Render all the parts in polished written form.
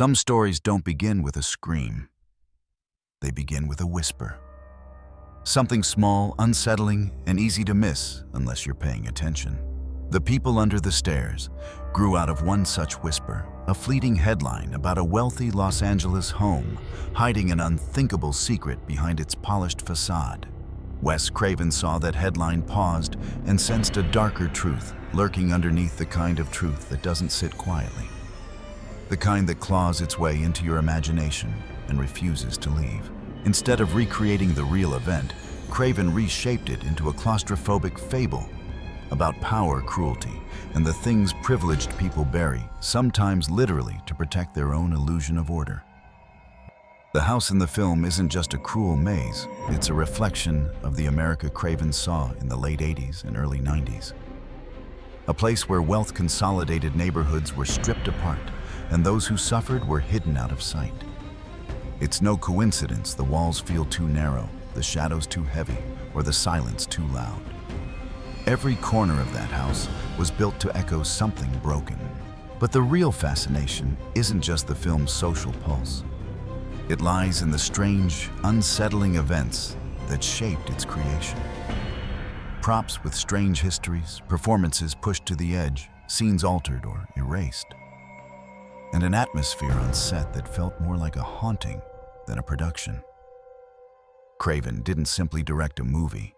Some stories don't begin with a scream. They begin with a whisper. Something small, unsettling, and easy to miss unless you're paying attention. The People Under the Stairs grew out of one such whisper, a fleeting headline about a wealthy Los Angeles home hiding an unthinkable secret behind its polished facade. Wes Craven saw that headline, paused, and sensed a darker truth lurking underneath, the kind of truth that doesn't sit quietly. The kind that claws its way into your imagination and refuses to leave. Instead of recreating the real event, Craven reshaped it into a claustrophobic fable about power, cruelty, and the things privileged people bury, sometimes literally to protect their own illusion of order. The house in the film isn't just a cruel maze, it's a reflection of the America Craven saw in the late 80s and early 90s. A place where wealth consolidated neighborhoods were stripped apart, and those who suffered were hidden out of sight. It's no coincidence the walls feel too narrow, the shadows too heavy, or the silence too loud. Every corner of that house was built to echo something broken. But the real fascination isn't just the film's social pulse. It lies in the strange, unsettling events that shaped its creation. Props with strange histories, performances pushed to the edge, scenes altered or erased, and an atmosphere on set that felt more like a haunting than a production. Craven didn't simply direct a movie.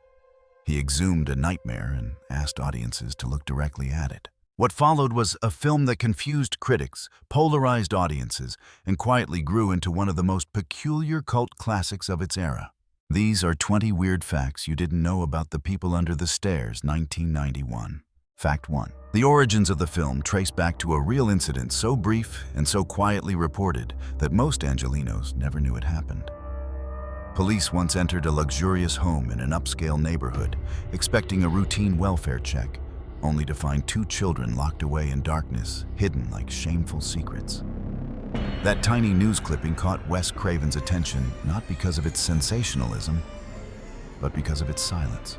He exhumed a nightmare and asked audiences to look directly at it. What followed was a film that confused critics, polarized audiences, and quietly grew into one of the most peculiar cult classics of its era. These are 20 weird facts you didn't know about The People Under the Stairs, 1991. Fact 1. The origins of the film trace back to a real incident so brief and so quietly reported that most Angelenos never knew it happened. Police once entered a luxurious home in an upscale neighborhood, expecting a routine welfare check, only to find 2 children locked away in darkness, hidden like shameful secrets. That tiny news clipping caught Wes Craven's attention not because of its sensationalism, but because of its silence.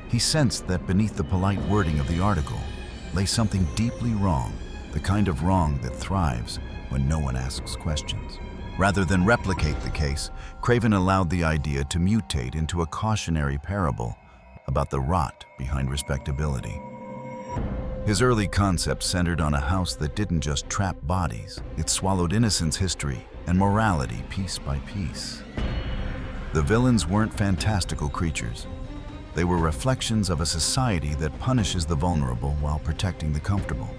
He sensed that beneath the polite wording of the article lay something deeply wrong, the kind of wrong that thrives when no one asks questions. Rather than replicate the case, Craven allowed the idea to mutate into a cautionary parable about the rot behind respectability. His early concept centered on a house that didn't just trap bodies, it swallowed innocence, history, and morality piece by piece. The villains weren't fantastical creatures. They were reflections of a society that punishes the vulnerable while protecting the comfortable.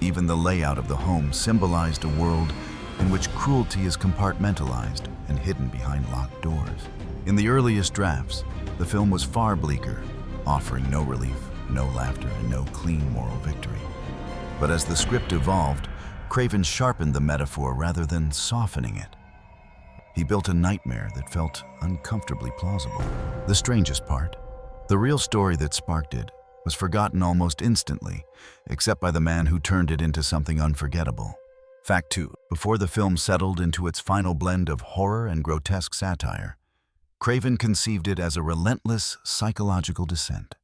Even the layout of the home symbolized a world in which cruelty is compartmentalized and hidden behind locked doors. In the earliest drafts, the film was far bleaker, offering no relief, no laughter, and no clean moral victory. But as the script evolved, Craven sharpened the metaphor rather than softening it. He built a nightmare that felt uncomfortably plausible. The strangest part, the real story that sparked it, was forgotten almost instantly, except by the man who turned it into something unforgettable. Fact 2. Before the film settled into its final blend of horror and grotesque satire, Craven conceived it as a relentless psychological descent.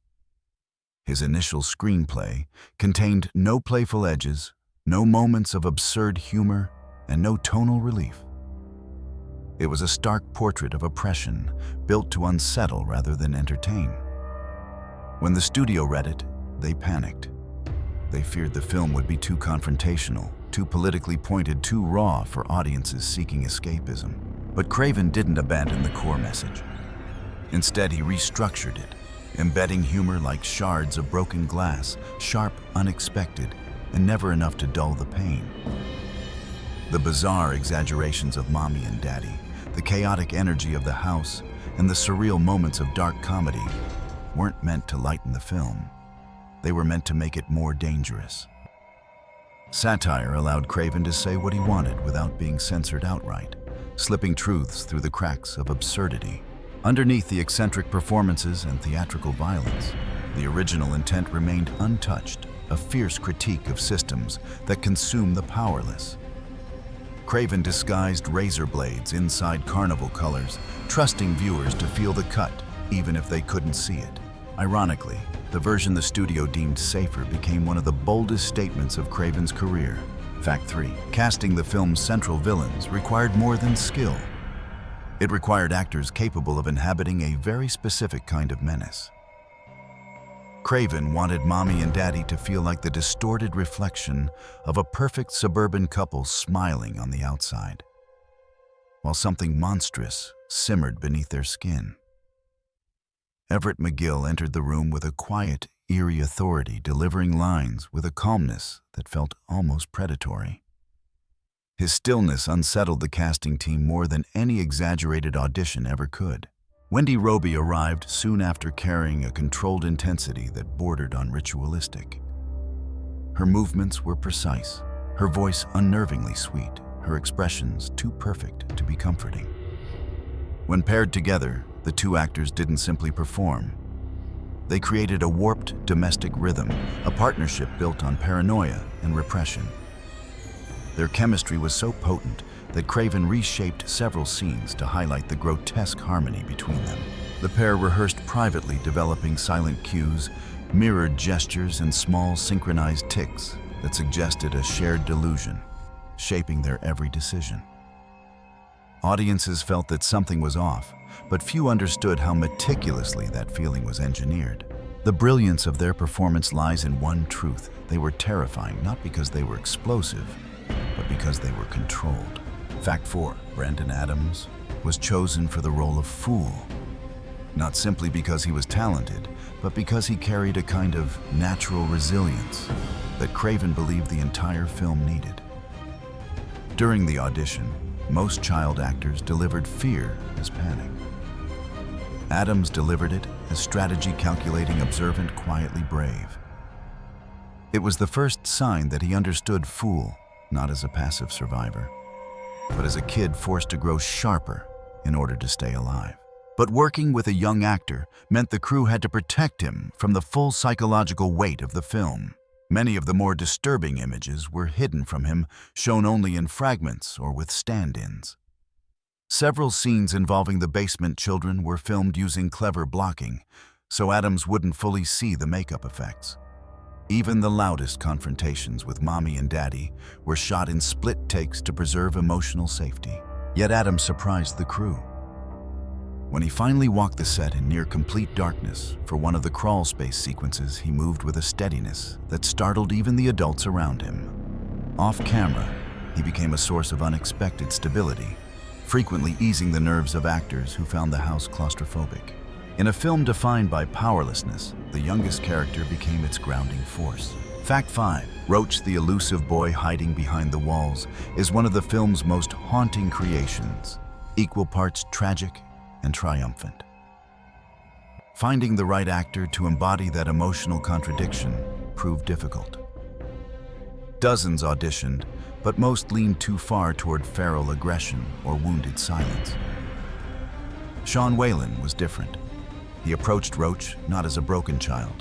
His initial screenplay contained no playful edges, no moments of absurd humor, and no tonal relief. It was a stark portrait of oppression, built to unsettle rather than entertain. When the studio read it, they panicked. They feared the film would be too confrontational, too politically pointed, too raw for audiences seeking escapism. But Craven didn't abandon the core message. Instead, he restructured it, embedding humor like shards of broken glass, sharp, unexpected, and never enough to dull the pain. The bizarre exaggerations of mommy and daddy, the chaotic energy of the house, and the surreal moments of dark comedy weren't meant to lighten the film. They were meant to make it more dangerous. Satire allowed Craven to say what he wanted without being censored outright, slipping truths through the cracks of absurdity. Underneath the eccentric performances and theatrical violence, the original intent remained untouched, a fierce critique of systems that consume the powerless. Craven disguised razor blades inside carnival colors, trusting viewers to feel the cut, even if they couldn't see it. Ironically, the version the studio deemed safer became one of the boldest statements of Craven's career, Fact 3. Casting the film's central villains required more than skill. It required actors capable of inhabiting a very specific kind of menace. Craven wanted Mommy and Daddy to feel like the distorted reflection of a perfect suburban couple smiling on the outside, while something monstrous simmered beneath their skin. Everett McGill entered the room with a quiet, eerie authority, delivering lines with a calmness that felt almost predatory. His stillness unsettled the casting team more than any exaggerated audition ever could. Wendy Roby arrived soon after, carrying a controlled intensity that bordered on ritualistic. Her movements were precise, her voice unnervingly sweet, her expressions too perfect to be comforting. When paired together, the two actors didn't simply perform. They created a warped domestic rhythm, a partnership built on paranoia and repression. Their chemistry was so potent that Craven reshaped several scenes to highlight the grotesque harmony between them. The pair rehearsed privately, developing silent cues, mirrored gestures, and small synchronized tics that suggested a shared delusion, shaping their every decision. Audiences felt that something was off, but few understood how meticulously that feeling was engineered. The brilliance of their performance lies in one truth: they were terrifying not because they were explosive, but because they were controlled. Fact 4. Brandon Adams was chosen for the role of Fool, not simply because he was talented, but because he carried a kind of natural resilience that Craven believed the entire film needed. During the audition, most child actors delivered fear as panic. Adams delivered it as strategy, calculating, observant, quietly brave. It was the first sign that he understood Fool not as a passive survivor, but as a kid forced to grow sharper in order to stay alive. But working with a young actor meant the crew had to protect him from the full psychological weight of the film. Many of the more disturbing images were hidden from him, shown only in fragments or with stand-ins. Several scenes involving the basement children were filmed using clever blocking, so Adams wouldn't fully see the makeup effects. Even the loudest confrontations with Mommy and Daddy were shot in split takes to preserve emotional safety. Yet Adams surprised the crew. When he finally walked the set in near complete darkness for one of the crawl space sequences, he moved with a steadiness that startled even the adults around him. Off camera, he became a source of unexpected stability, frequently easing the nerves of actors who found the house claustrophobic. In a film defined by powerlessness, the youngest character became its grounding force. Fact 5. Roach, the elusive boy hiding behind the walls, is one of the film's most haunting creations, equal parts tragic and triumphant. Finding the right actor to embody that emotional contradiction proved difficult. Dozens auditioned, but most leaned too far toward feral aggression or wounded silence. Sean Whalen was different. He approached Roach not as a broken child,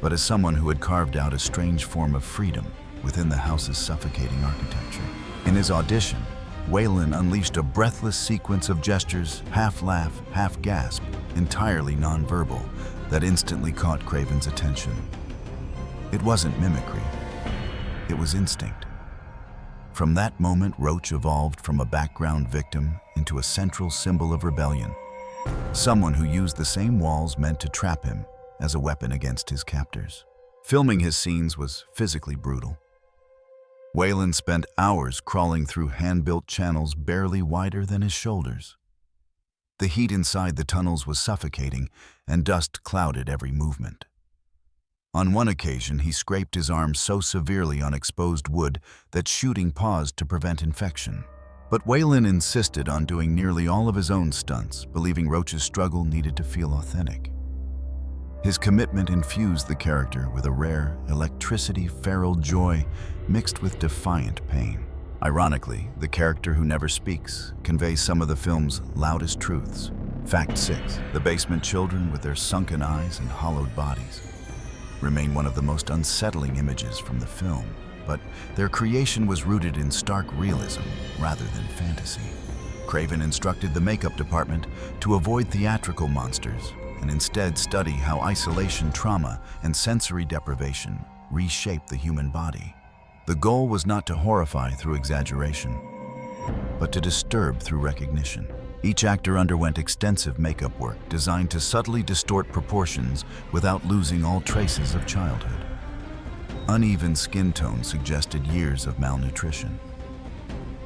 but as someone who had carved out a strange form of freedom within the house's suffocating architecture. In his audition, Whalen unleashed a breathless sequence of gestures, half laugh, half gasp, entirely nonverbal, that instantly caught Craven's attention. It wasn't mimicry, it was instinct. From that moment, Roach evolved from a background victim into a central symbol of rebellion. Someone who used the same walls meant to trap him as a weapon against his captors. Filming his scenes was physically brutal. Whalen spent hours crawling through hand-built channels barely wider than his shoulders. The heat inside the tunnels was suffocating, and dust clouded every movement. On one occasion, he scraped his arm so severely on exposed wood that shooting paused to prevent infection. But Whalen insisted on doing nearly all of his own stunts, believing Roach's struggle needed to feel authentic. His commitment infused the character with a rare electricity, feral joy mixed with defiant pain. Ironically, the character who never speaks conveys some of the film's loudest truths. Fact 6. The basement children, with their sunken eyes and hollowed bodies, remain one of the most unsettling images from the film. But their creation was rooted in stark realism rather than fantasy. Craven instructed the makeup department to avoid theatrical monsters and instead study how isolation, trauma, and sensory deprivation reshape the human body. The goal was not to horrify through exaggeration, but to disturb through recognition. Each actor underwent extensive makeup work designed to subtly distort proportions without losing all traces of childhood. Uneven skin tone suggested years of malnutrition.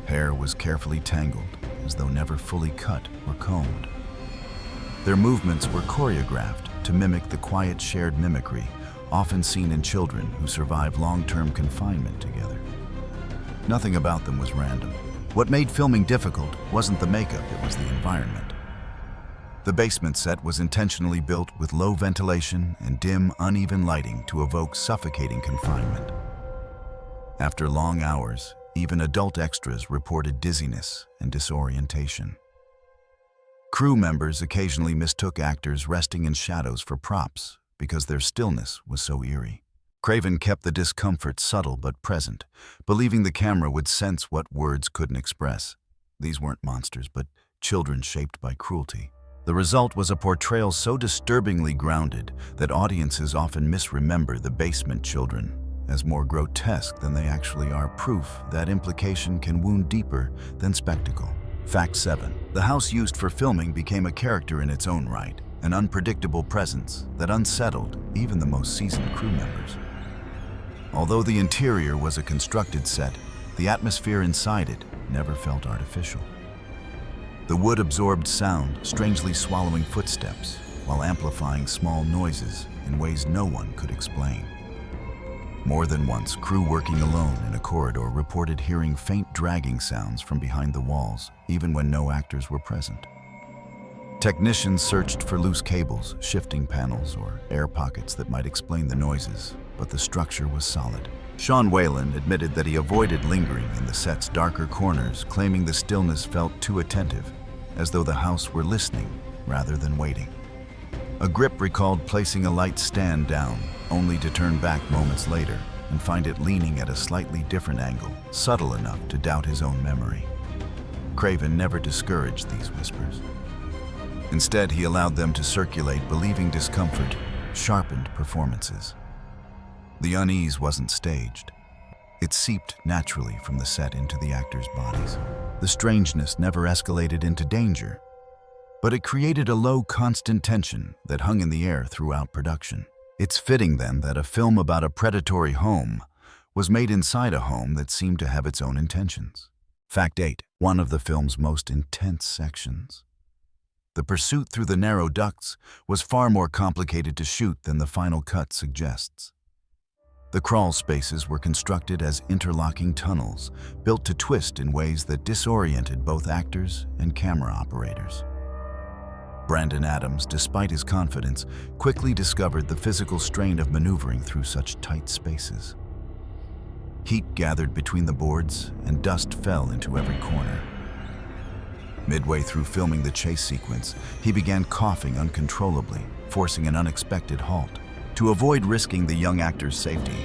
Hair was carefully tangled, as though never fully cut or combed. Their movements were choreographed to mimic the quiet shared mimicry often seen in children who survive long-term confinement together. Nothing about them was random. What made filming difficult wasn't the makeup, it was the environment. The basement set was intentionally built with low ventilation and dim, uneven lighting to evoke suffocating confinement. After long hours, even adult extras reported dizziness and disorientation. Crew members occasionally mistook actors resting in shadows for props because their stillness was so eerie. Craven kept the discomfort subtle but present, believing the camera would sense what words couldn't express. These weren't monsters, but children shaped by cruelty. The result was a portrayal so disturbingly grounded that audiences often misremember the basement children as more grotesque than they actually are, proof that implication can wound deeper than spectacle. Fact 7. The house used for filming became a character in its own right, an unpredictable presence that unsettled even the most seasoned crew members. Although the interior was a constructed set, the atmosphere inside it never felt artificial. The wood absorbed sound, strangely swallowing footsteps, while amplifying small noises in ways no one could explain. More than once, crew working alone in a corridor reported hearing faint dragging sounds from behind the walls, even when no actors were present. Technicians searched for loose cables, shifting panels, or air pockets that might explain the noises, but the structure was solid. Sean Whalen admitted that he avoided lingering in the set's darker corners, claiming the stillness felt too attentive, as though the house were listening rather than waiting. A grip recalled placing a light stand down, only to turn back moments later and find it leaning at a slightly different angle, subtle enough to doubt his own memory. Craven never discouraged these whispers. Instead, he allowed them to circulate, believing discomfort sharpened performances. The unease wasn't staged. It seeped naturally from the set into the actors' bodies. The strangeness never escalated into danger, but it created a low, constant tension that hung in the air throughout production. It's fitting, then, that a film about a predatory home was made inside a home that seemed to have its own intentions. Fact 8. One of the film's most intense sections. The pursuit through the narrow ducts was far more complicated to shoot than the final cut suggests. The crawl spaces were constructed as interlocking tunnels, built to twist in ways that disoriented both actors and camera operators. Brandon Adams, despite his confidence, quickly discovered the physical strain of maneuvering through such tight spaces. Heat gathered between the boards, and dust fell into every corner. Midway through filming the chase sequence, he began coughing uncontrollably, forcing an unexpected halt. To avoid risking the young actor's safety,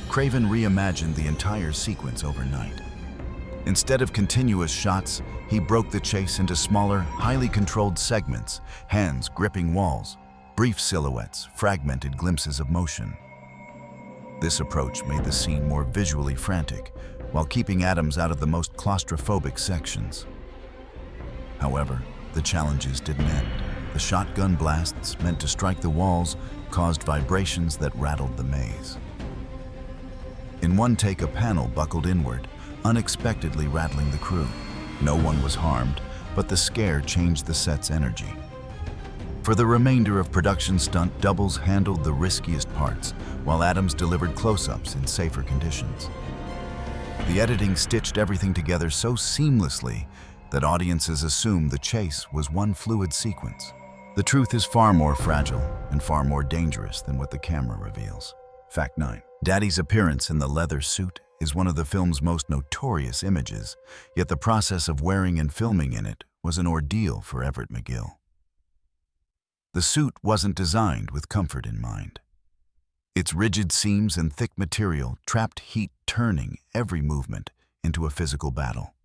Craven reimagined the entire sequence overnight. Instead of continuous shots, he broke the chase into smaller, highly controlled segments, hands gripping walls, brief silhouettes, fragmented glimpses of motion. This approach made the scene more visually frantic, while keeping Adams out of the most claustrophobic sections. However, the challenges didn't end. The shotgun blasts meant to strike the walls caused vibrations that rattled the maze. In one take, a panel buckled inward, unexpectedly rattling the crew. No one was harmed, but the scare changed the set's energy. For the remainder of production, stunt doubles handled the riskiest parts, while Adams delivered close-ups in safer conditions. The editing stitched everything together so seamlessly that audiences assumed the chase was one fluid sequence. The truth is far more fragile and far more dangerous than what the camera reveals. Fact 9. Daddy's appearance in the leather suit is one of the film's most notorious images, yet the process of wearing and filming in it was an ordeal for Everett McGill. The suit wasn't designed with comfort in mind. Its rigid seams and thick material trapped heat, turning every movement into a physical battle.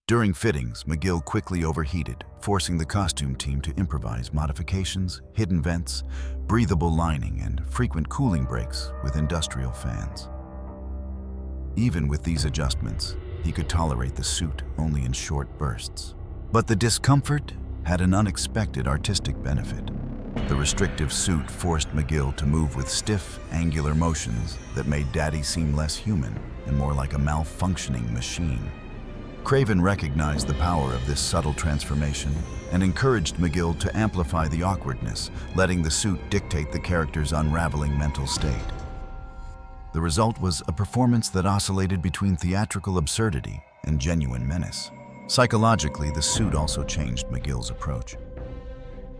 During fittings, McGill quickly overheated, forcing the costume team to improvise modifications, hidden vents, breathable lining, and frequent cooling breaks with industrial fans. Even with these adjustments, he could tolerate the suit only in short bursts. But the discomfort had an unexpected artistic benefit. The restrictive suit forced McGill to move with stiff, angular motions that made Daddy seem less human and more like a malfunctioning machine. Craven recognized the power of this subtle transformation and encouraged McGill to amplify the awkwardness, letting the suit dictate the character's unraveling mental state. The result was a performance that oscillated between theatrical absurdity and genuine menace. Psychologically, the suit also changed McGill's approach.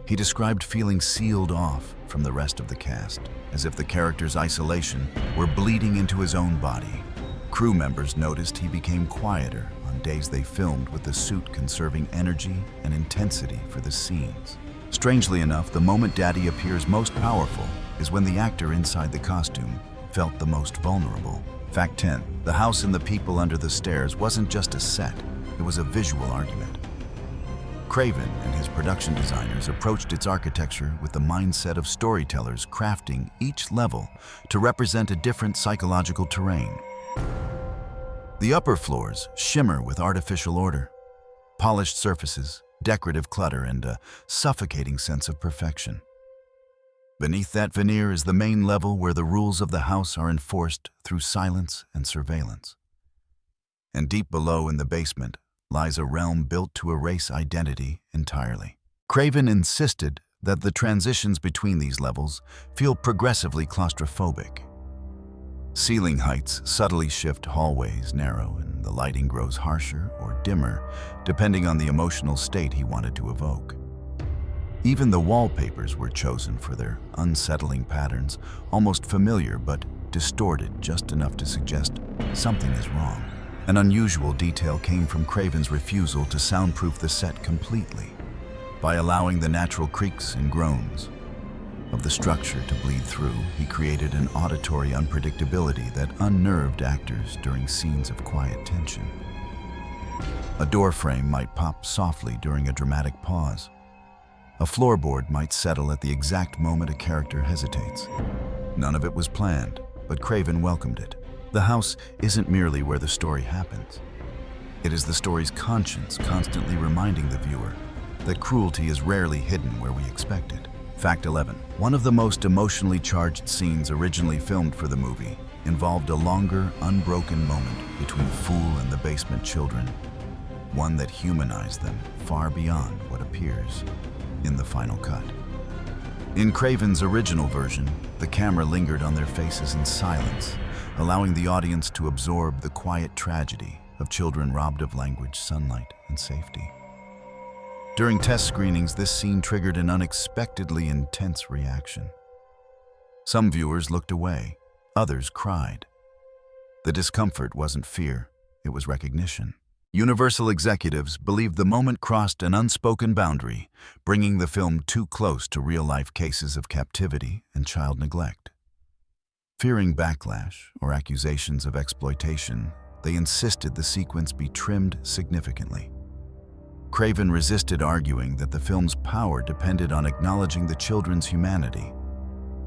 He described feeling sealed off from the rest of the cast, as if the character's isolation were bleeding into his own body. Crew members noticed he became quieter on days they filmed with the suit conserving energy and intensity for the scenes. Strangely enough, the moment Daddy appears most powerful is when the actor inside the costume felt the most vulnerable. Fact 10. The house and the people under the stairs wasn't just a set, it was a visual argument. Craven and his production designers approached its architecture with the mindset of storytellers crafting each level to represent a different psychological terrain. The upper floors shimmer with artificial order, polished surfaces, decorative clutter, and a suffocating sense of perfection. Beneath that veneer is the main level where the rules of the house are enforced through silence and surveillance. And deep below in the basement lies a realm built to erase identity entirely. Craven insisted that the transitions between these levels feel progressively claustrophobic. Ceiling heights subtly shift, hallways narrow, and the lighting grows harsher or dimmer depending on the emotional state he wanted to evoke. Even the wallpapers were chosen for their unsettling patterns, almost familiar but distorted just enough to suggest something is wrong. An unusual detail came from Craven's refusal to soundproof the set completely, by allowing the natural creaks and groans of the structure to bleed through. He created an auditory unpredictability that unnerved actors during scenes of quiet tension. A door frame might pop softly during a dramatic pause. A floorboard might settle at the exact moment a character hesitates. None of it was planned, but Craven welcomed it. The house isn't merely where the story happens. It is the story's conscience constantly reminding the viewer that cruelty is rarely hidden where we expect it. Fact 11. One of the most emotionally charged scenes originally filmed for the movie involved a longer, unbroken moment between Fool and the basement children, one that humanized them far beyond what appears in the final cut. In Craven's original version, the camera lingered on their faces in silence, allowing the audience to absorb the quiet tragedy of children robbed of language, sunlight, and safety. During test screenings, this scene triggered an unexpectedly intense reaction. Some viewers looked away, others cried. The discomfort wasn't fear, it was recognition. Universal executives believed the moment crossed an unspoken boundary, bringing the film too close to real-life cases of captivity and child neglect. Fearing backlash or accusations of exploitation, they insisted the sequence be trimmed significantly. Craven resisted, arguing that the film's power depended on acknowledging the children's humanity,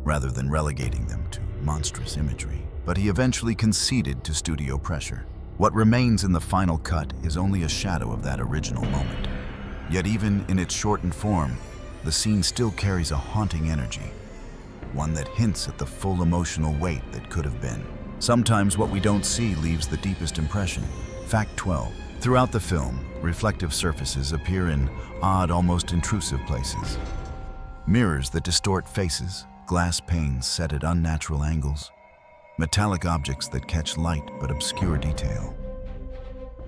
rather than relegating them to monstrous imagery. But he eventually conceded to studio pressure. What remains in the final cut is only a shadow of that original moment. Yet even in its shortened form, the scene still carries a haunting energy, one that hints at the full emotional weight that could have been. Sometimes what we don't see leaves the deepest impression. Fact 12. Throughout the film, reflective surfaces appear in odd, almost intrusive places. Mirrors that distort faces, glass panes set at unnatural angles, metallic objects that catch light but obscure detail.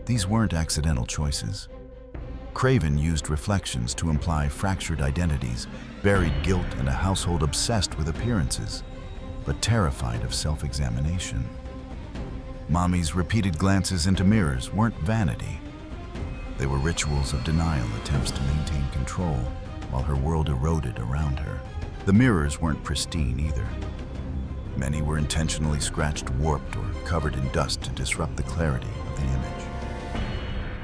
These weren't accidental choices. Craven used reflections to imply fractured identities, buried guilt, and a household obsessed with appearances, but terrified of self-examination. Mommy's repeated glances into mirrors weren't vanity. They were rituals of denial, attempts to maintain control, while her world eroded around her. The mirrors weren't pristine either. Many were intentionally scratched, warped, or covered in dust to disrupt the clarity of the image.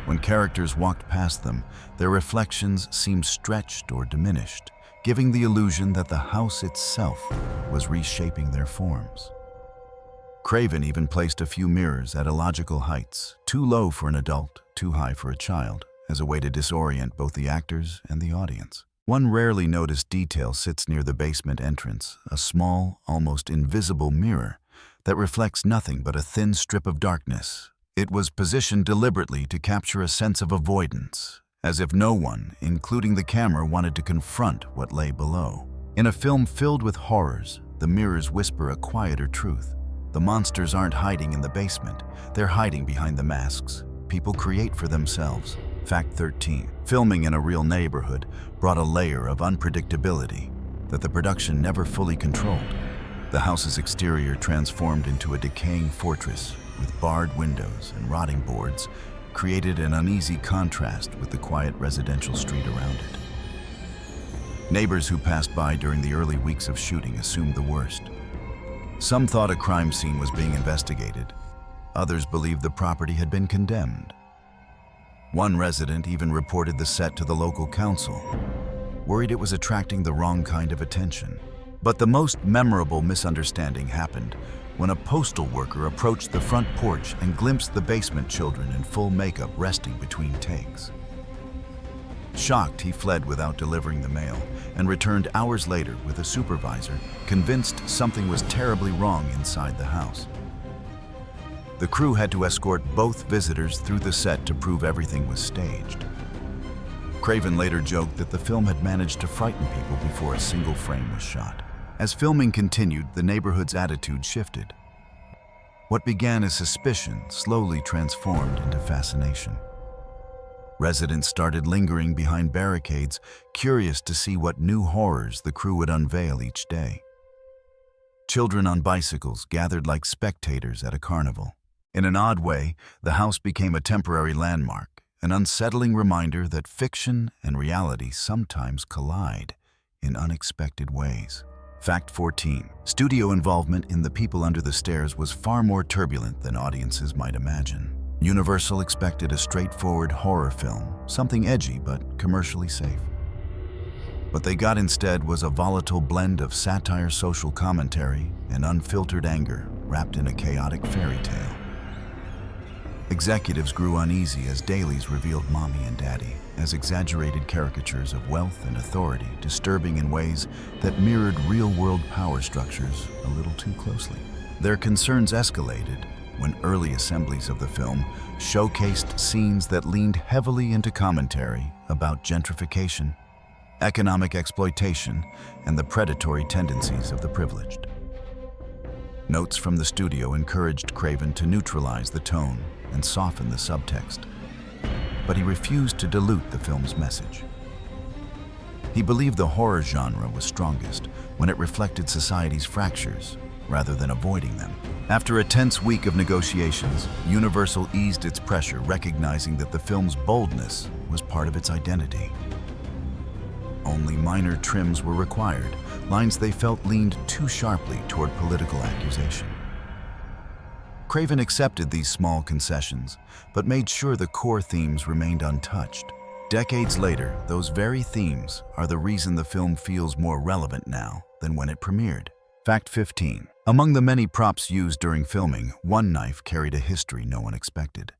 When characters walked past them, their reflections seemed stretched or diminished, giving the illusion that the house itself was reshaping their forms. Craven even placed a few mirrors at illogical heights, too low for an adult, too high for a child, as a way to disorient both the actors and the audience. One rarely noticed detail sits near the basement entrance, a small, almost invisible mirror that reflects nothing but a thin strip of darkness. It was positioned deliberately to capture a sense of avoidance, as if no one, including the camera, wanted to confront what lay below. In a film filled with horrors, the mirrors whisper a quieter truth. The monsters aren't hiding in the basement, they're hiding behind the masks people create for themselves. Fact 13. Filming in a real neighborhood brought a layer of unpredictability that the production never fully controlled. The house's exterior transformed into a decaying fortress with barred windows and rotting boards, created an uneasy contrast with the quiet residential street around it. Neighbors who passed by during the early weeks of shooting assumed the worst. Some thought a crime scene was being investigated. Others believed the property had been condemned. One resident even reported the set to the local council, worried it was attracting the wrong kind of attention. But the most memorable misunderstanding happened when a postal worker approached the front porch and glimpsed the basement children in full makeup resting between takes. Shocked, he fled without delivering the mail and returned hours later with a supervisor, convinced something was terribly wrong inside the house. The crew had to escort both visitors through the set to prove everything was staged. Craven later joked that the film had managed to frighten people before a single frame was shot. As filming continued, the neighborhood's attitude shifted. What began as suspicion slowly transformed into fascination. Residents started lingering behind barricades, curious to see what new horrors the crew would unveil each day. Children on bicycles gathered like spectators at a carnival. In an odd way, the house became a temporary landmark, an unsettling reminder that fiction and reality sometimes collide in unexpected ways. Fact 14. Studio involvement in The People Under the Stairs was far more turbulent than audiences might imagine. Universal expected a straightforward horror film, something edgy but commercially safe. What they got instead was a volatile blend of satire, social commentary, and unfiltered anger wrapped in a chaotic fairy tale. Executives grew uneasy as dailies revealed Mommy and Daddy as exaggerated caricatures of wealth and authority, disturbing in ways that mirrored real-world power structures a little too closely. Their concerns escalated when early assemblies of the film showcased scenes that leaned heavily into commentary about gentrification, economic exploitation, and the predatory tendencies of the privileged. Notes from the studio encouraged Craven to neutralize the tone and soften the subtext, but he refused to dilute the film's message. He believed the horror genre was strongest when it reflected society's fractures rather than avoiding them. After a tense week of negotiations, Universal eased its pressure, recognizing that the film's boldness was part of its identity. Only minor trims were required, lines they felt leaned too sharply toward political accusation. Craven accepted these small concessions, but made sure the core themes remained untouched. Decades later, those very themes are the reason the film feels more relevant now than when it premiered. Fact 15. Among the many props used during filming, one knife carried a history no one expected.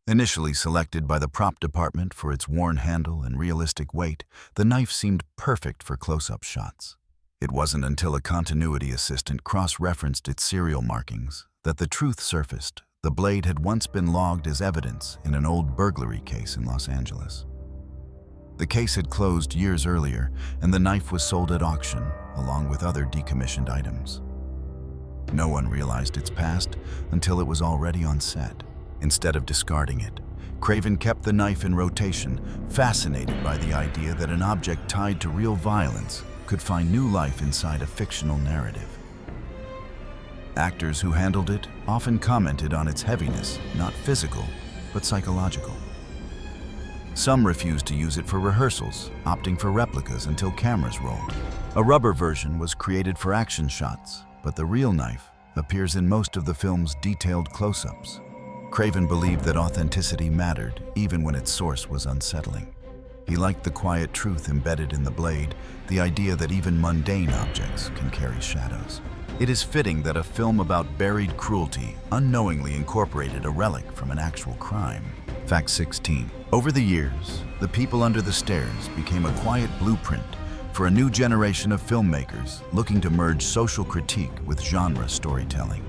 Initially selected by the prop department for its worn handle and realistic weight, the knife seemed perfect for close-up shots. It wasn't until a continuity assistant cross-referenced its serial markings that the truth surfaced. The blade had once been logged as evidence in an old burglary case in Los Angeles. The case had closed years earlier, and the knife was sold at auction, along with other decommissioned items. No one realized its past until it was already on set. Instead of discarding it, Craven kept the knife in rotation, fascinated by the idea that an object tied to real violence could find new life inside a fictional narrative. Actors who handled it often commented on its heaviness, not physical, but psychological. Some refused to use it for rehearsals, opting for replicas until cameras rolled. A rubber version was created for action shots, but the real knife appears in most of the film's detailed close-ups. Craven believed that authenticity mattered, even when its source was unsettling. He liked the quiet truth embedded in the blade, the idea that even mundane objects can carry shadows. It is fitting that a film about buried cruelty unknowingly incorporated a relic from an actual crime. Fact 16. Over the years, The People Under the Stairs became a quiet blueprint for a new generation of filmmakers looking to merge social critique with genre storytelling.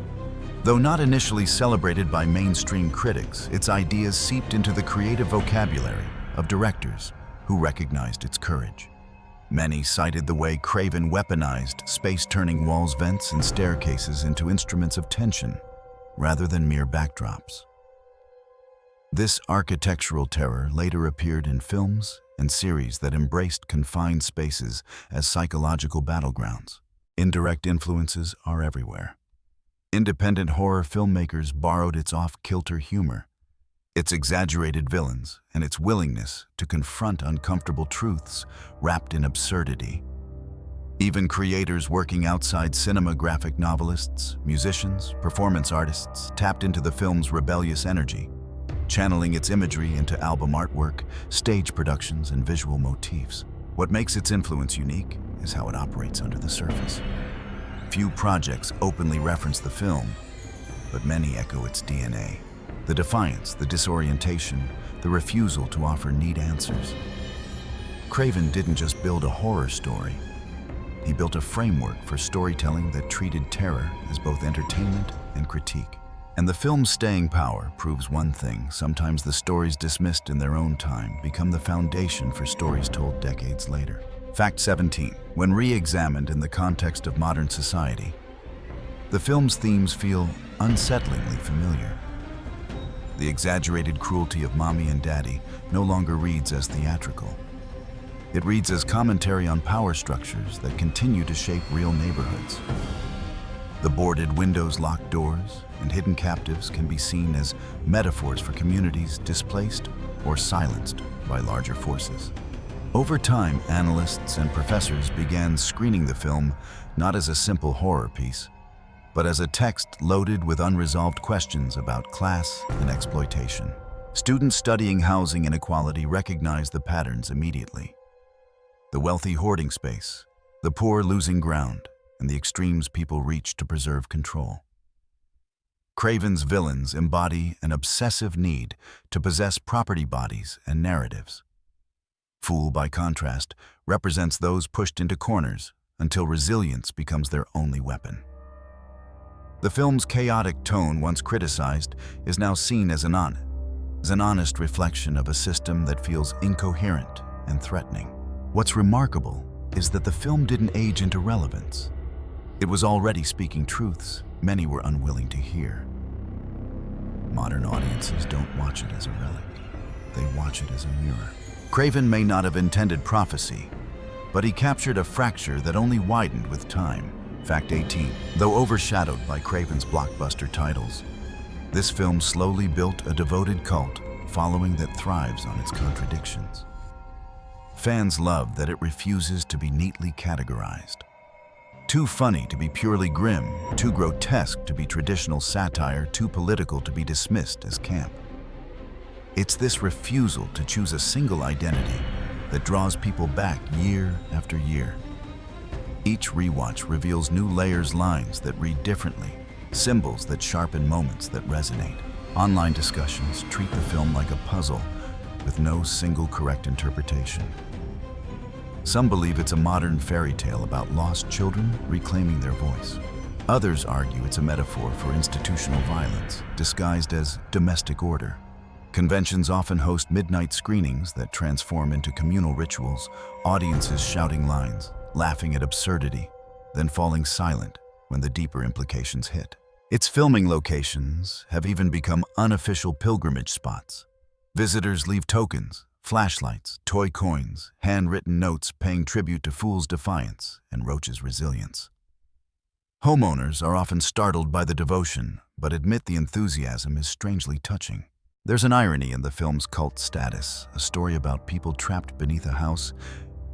Though not initially celebrated by mainstream critics, its ideas seeped into the creative vocabulary of directors who recognized its courage. Many cited the way Craven weaponized space-turning walls, vents, and staircases into instruments of tension, rather than mere backdrops. This architectural terror later appeared in films and series that embraced confined spaces as psychological battlegrounds. Indirect influences are everywhere. Independent horror filmmakers borrowed its off-kilter humor, its exaggerated villains, and its willingness to confront uncomfortable truths wrapped in absurdity. Even creators working outside cinema, graphic novelists, musicians, performance artists, tapped into the film's rebellious energy, channeling its imagery into album artwork, stage productions, and visual motifs. What makes its influence unique is how it operates under the surface. Few projects openly reference the film, but many echo its DNA. The defiance, the disorientation, the refusal to offer neat answers. Craven didn't just build a horror story. He built a framework for storytelling that treated terror as both entertainment and critique. And the film's staying power proves one thing: sometimes the stories dismissed in their own time become the foundation for stories told decades later. Fact 17. When re-examined in the context of modern society, the film's themes feel unsettlingly familiar. The exaggerated cruelty of mommy and daddy no longer reads as theatrical. It reads as commentary on power structures that continue to shape real neighborhoods. The boarded windows, locked doors, and hidden captives can be seen as metaphors for communities displaced or silenced by larger forces. Over time, analysts and professors began screening the film not as a simple horror piece, but as a text loaded with unresolved questions about class and exploitation. Students studying housing inequality recognized the patterns immediately. The wealthy hoarding space, the poor losing ground, and the extremes people reach to preserve control. Craven's villains embody an obsessive need to possess property, bodies, and narratives. Fool, by contrast, represents those pushed into corners until resilience becomes their only weapon. The film's chaotic tone, once criticized, is now seen as an honest reflection of a system that feels incoherent and threatening. What's remarkable is that the film didn't age into relevance. It was already speaking truths many were unwilling to hear. Modern audiences don't watch it as a relic. They watch it as a mirror. Craven may not have intended prophecy, but he captured a fracture that only widened with time. Fact 18. Though overshadowed by Craven's blockbuster titles, this film slowly built a devoted cult following that thrives on its contradictions. Fans love that it refuses to be neatly categorized. Too funny to be purely grim, too grotesque to be traditional satire, too political to be dismissed as camp. It's this refusal to choose a single identity that draws people back year after year. Each rewatch reveals new layers, lines that read differently, symbols that sharpen moments that resonate. Online discussions treat the film like a puzzle with no single correct interpretation. Some believe it's a modern fairy tale about lost children reclaiming their voice. Others argue it's a metaphor for institutional violence, disguised as domestic order. Conventions often host midnight screenings that transform into communal rituals, audiences shouting lines, laughing at absurdity, then falling silent when the deeper implications hit. Its filming locations have even become unofficial pilgrimage spots. Visitors leave tokens, flashlights, toy coins, handwritten notes paying tribute to Fool's defiance and Roach's resilience. Homeowners are often startled by the devotion, but admit the enthusiasm is strangely touching. There's an irony in the film's cult status. A story about people trapped beneath a house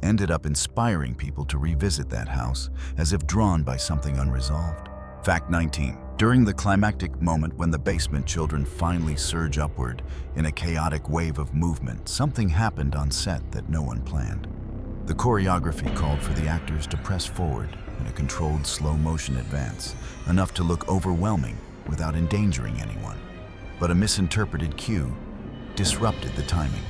ended up inspiring people to revisit that house as if drawn by something unresolved. Fact 19. During the climactic moment when the basement children finally surge upward in a chaotic wave of movement, something happened on set that no one planned. The choreography called for the actors to press forward in a controlled slow-motion advance, enough to look overwhelming without endangering anyone. But a misinterpreted cue disrupted the timing.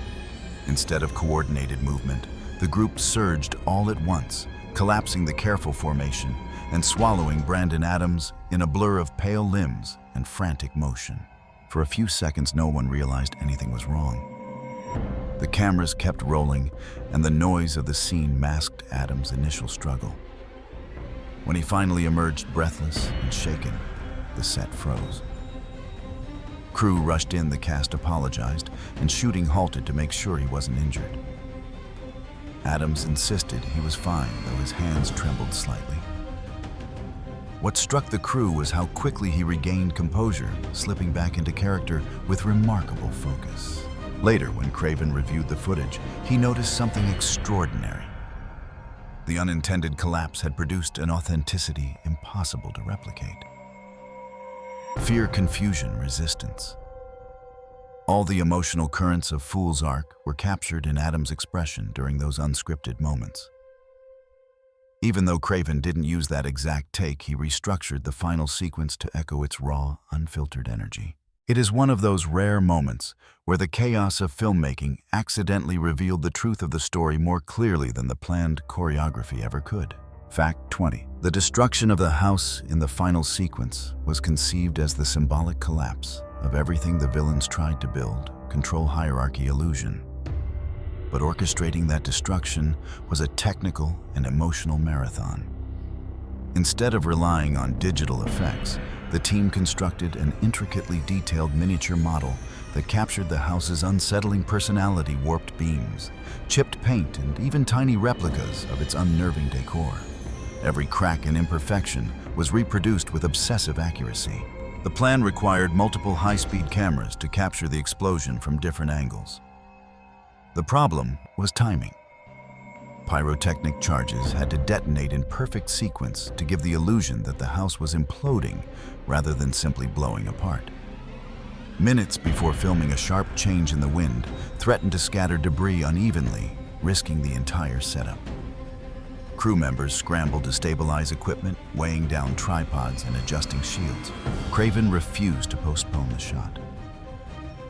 Instead of coordinated movement, the group surged all at once, collapsing the careful formation and swallowing Brandon Adams in a blur of pale limbs and frantic motion. For a few seconds, no one realized anything was wrong. The cameras kept rolling, and the noise of the scene masked Adams' initial struggle. When he finally emerged breathless and shaken, the set froze. Crew rushed in, the cast apologized, and shooting halted to make sure he wasn't injured. Adams insisted he was fine, though his hands trembled slightly. What struck the crew was how quickly he regained composure, slipping back into character with remarkable focus. Later, when Craven reviewed the footage, he noticed something extraordinary. The unintended collapse had produced an authenticity impossible to replicate. Fear, confusion, resistance. All the emotional currents of Fool's Ark were captured in Adams' expression during those unscripted moments. Even though Craven didn't use that exact take, he restructured the final sequence to echo its raw, unfiltered energy. It is one of those rare moments where the chaos of filmmaking accidentally revealed the truth of the story more clearly than the planned choreography ever could. Fact 20. The destruction of the house in the final sequence was conceived as the symbolic collapse of everything the villains tried to build, control hierarchy illusion. But orchestrating that destruction was a technical and emotional marathon. Instead of relying on digital effects, the team constructed an intricately detailed miniature model that captured the house's unsettling personality, warped beams, chipped paint, and even tiny replicas of its unnerving decor. Every crack and imperfection was reproduced with obsessive accuracy. The plan required multiple high-speed cameras to capture the explosion from different angles. The problem was timing. Pyrotechnic charges had to detonate in perfect sequence to give the illusion that the house was imploding rather than simply blowing apart. Minutes before filming, a sharp change in the wind threatened to scatter debris unevenly, risking the entire setup. Crew members scrambled to stabilize equipment, weighing down tripods and adjusting shields. Craven refused to postpone the shot.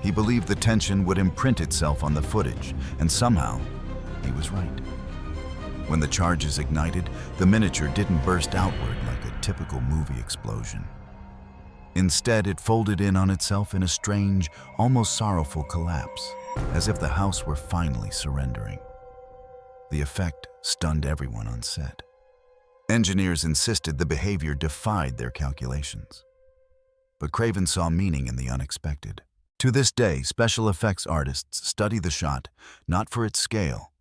He believed the tension would imprint itself on the footage, and somehow, he was right. When the charges ignited, the miniature didn't burst outward like a typical movie explosion. Instead, it folded in on itself in a strange, almost sorrowful collapse, as if the house were finally surrendering. The effect stunned everyone on set. Engineers insisted the behavior defied their calculations. But Craven saw meaning in the unexpected. To this day, special effects artists study the shot not for its scale,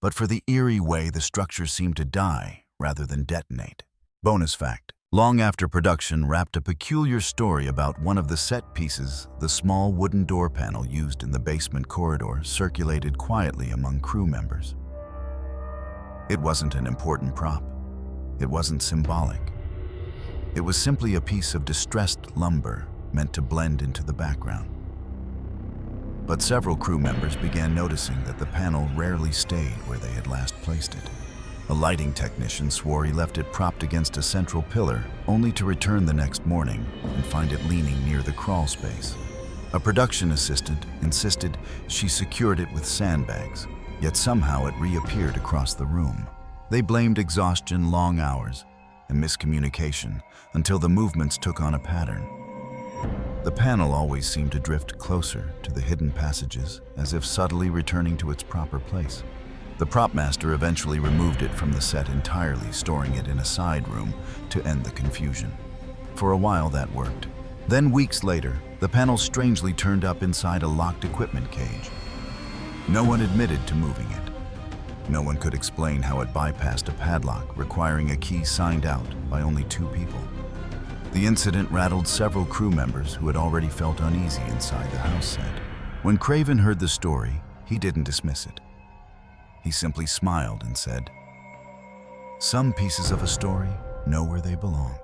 but for the eerie way the structure seemed to die rather than detonate. Bonus fact: long after production wrapped a peculiar story about one of the set pieces, the small wooden door panel used in the basement corridor circulated quietly among crew members. It wasn't an important prop. It wasn't symbolic. It was simply a piece of distressed lumber meant to blend into the background. But several crew members began noticing that the panel rarely stayed where they had last placed it. A lighting technician swore he left it propped against a central pillar, only to return the next morning and find it leaning near the crawl space. A production assistant insisted she secured it with sandbags, yet somehow it reappeared across the room. They blamed exhaustion, long hours, and miscommunication until the movements took on a pattern. The panel always seemed to drift closer to the hidden passages, as if subtly returning to its proper place. The prop master eventually removed it from the set entirely, storing it in a side room to end the confusion. For a while that worked. Then weeks later, the panel strangely turned up inside a locked equipment cage. No one admitted to moving it. No one could explain how it bypassed a padlock, requiring a key signed out by only 2 people. The incident rattled several crew members who had already felt uneasy inside the house set. When Craven heard the story, he didn't dismiss it. He simply smiled and said, "Some pieces of a story know where they belong."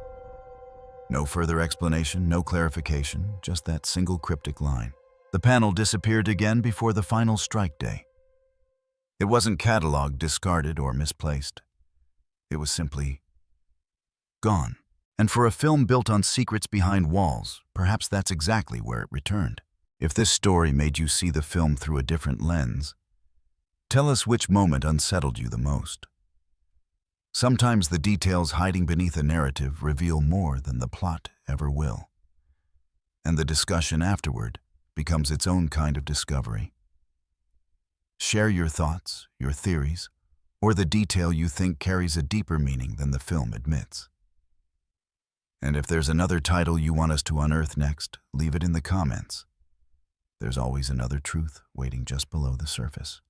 No further explanation, no clarification, just that single cryptic line. The panel disappeared again before the final strike day. It wasn't cataloged, discarded, or misplaced. It was simply gone. And for a film built on secrets behind walls, perhaps that's exactly where it returned. If this story made you see the film through a different lens, tell us which moment unsettled you the most. Sometimes the details hiding beneath a narrative reveal more than the plot ever will. And the discussion afterward becomes its own kind of discovery. Share your thoughts, your theories, or the detail you think carries a deeper meaning than the film admits. And if there's another title you want us to unearth next, leave it in the comments. There's always another truth waiting just below the surface.